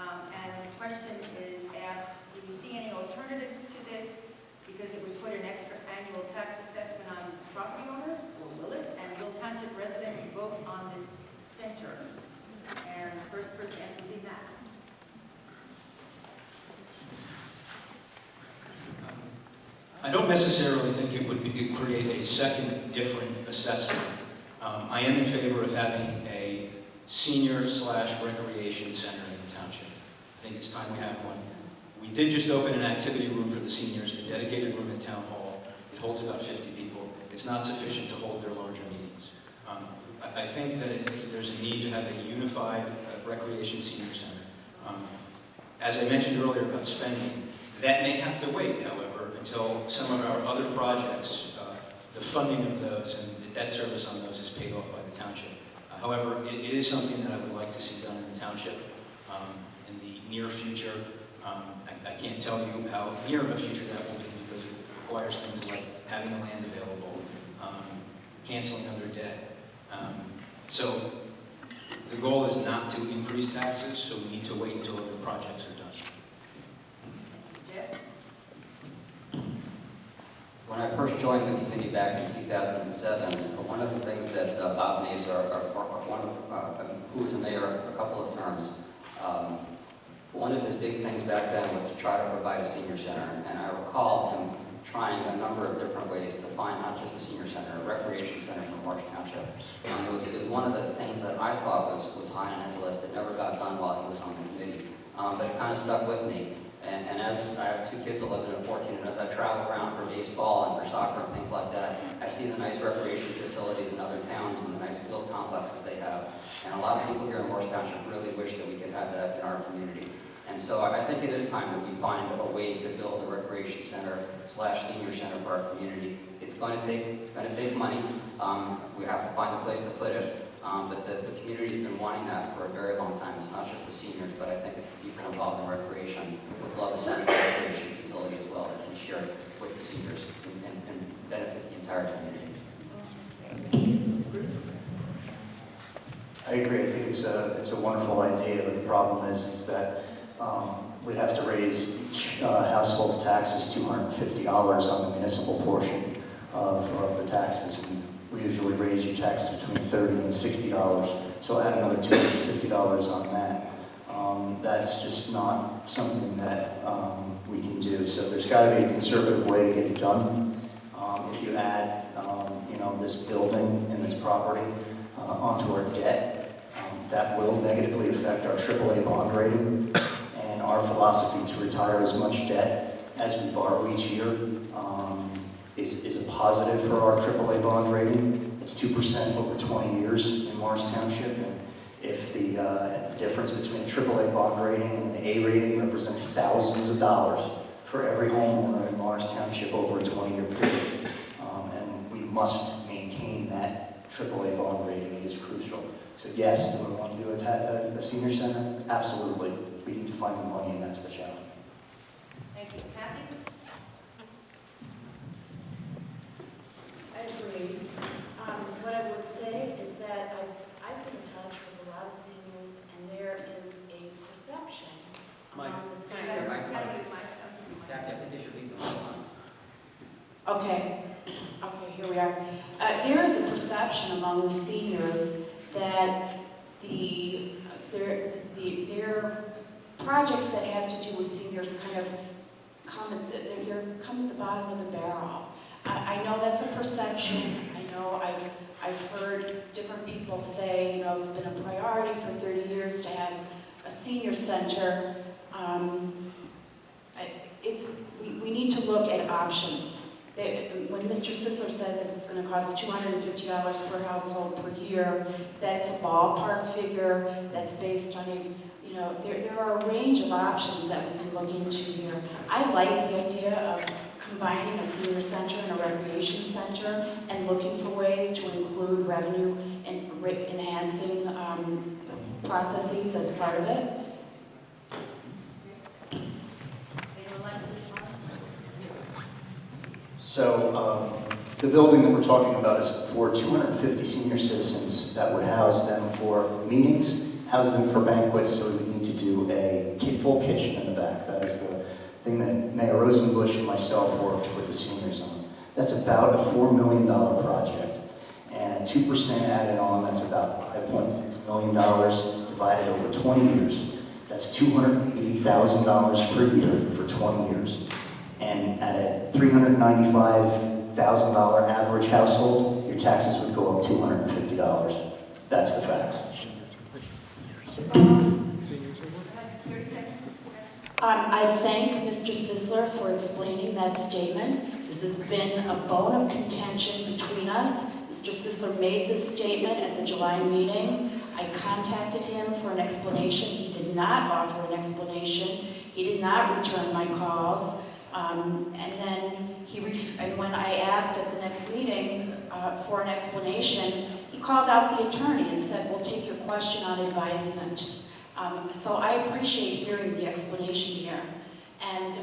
And the question is asked, do you see any alternatives to this? Because it would put an extra annual tax assessment on property owners, or will it? And will township residents vote on this center? And the first person to answer would be Matt. I don't necessarily think it would create a second different assessment. I am in favor of having a senior/recreation center in the township. I think it's time we have one. We did just open an activity room for the seniors, a dedicated room at Town Hall. It holds about 50 people. It's not sufficient to hold their larger meetings. I think that there's a need to have a unified recreation senior center. As I mentioned earlier about spending, that may have to wait, however, until some of our other projects, the funding of those and the debt service on those is paid off by the township. However, it is something that I would like to see done in the township in the near future. I can't tell you how near of a future that will be because it requires things like having the land available, canceling other debt. So the goal is not to increase taxes, so we need to wait until the projects are done. Jeff? When I first joined the committee back in 2007, one of the things that Bob Mesa, who was the mayor a couple of terms, one of his big things back then was to try to provide a senior center. And I recall him trying a number of different ways to find not just a senior center, a recreation center for Morris Township. It was one of the things that I thought was high on his list that never got done while he was on the committee. But it kind of stuck with me. And as I have 2 kids, 11 and 14, and as I travel around for baseball and for soccer and things like that, I see the nice recreation facilities in other towns and the nice field complexes they have. And a lot of people here in Morris Township really wish that we could have that in our community. And so I think it is time that we find a way to build a recreation center / senior center for our community. It's going to take money. We have to find a place to put it. But the community's been wanting that for a very long time. It's not just the seniors, but I think it's the people involved in recreation would love a center recreation facility as well that can share it with the seniors and benefit the entire community. Bruce? I agree. I think it's a wonderful idea, but the problem is that we'd have to raise each household's taxes $250 on the municipal portion of the taxes. And we usually raise your taxes between $30 and $60, so add another $250 on that. That's just not something that we can do. So there's got to be a conservative way to get it done. If you add, this building and this property onto our debt, that will negatively affect our AAA bond rating. And our philosophy to retire as much debt as we borrow each year is a positive for our AAA bond rating. It's 2% over 20 years in Morris Township. And if the difference between a AAA bond rating and an A rating represents thousands of dollars for every homeowner in Morris Township over a 20-year period. And we must maintain that AAA bond rating. It is crucial. So yes, do we want to do a senior center? Absolutely. We need to find the money, and that's the challenge. Thank you. Cathy? I agree. What I would say is that I've been in touch with a lot of seniors, and there is a perception among the seniors. Cathy, I think they should be the one. Okay, here we are. There is a perception among the seniors that their projects that have to do with seniors kind of come at the bottom of the barrel. I know that's a perception. I know I've heard different people say, it's been a priority for 30 years to have a senior center. We need to look at options. When Mr. Sisler says that it's going to cost $250 per household per year, that's a ballpark figure. That's based on there are a range of options that we can look into here. I like the idea of combining a senior center and a recreation center and looking for ways to include revenue and enhancing processes as part of it. So the building that we're talking about is for 250 senior citizens that would house them for meetings house them for banquets, so we need to do a full kitchen in the back. That is the thing that Mayor Rosenbush and myself worked with the seniors on. That's about a $4 million project. And 2% added on, that's about $5.6 million divided over 20 years. That's $280,000 per year for 20 years. And at a $395,000 average household, your taxes would go up $250. That's the fact. 30 seconds. I thank Mr. Sisler for explaining that statement. This has been a bone of contention between us. Mr. Sisler made this statement at the July meeting. I contacted him for an explanation. He did not offer an explanation. He did not return my calls. And then and when I asked at the next meeting for an explanation, he called out the attorney and said, "We'll take your question on advisement." So I appreciate hearing the explanation here. And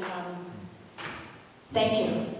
thank you.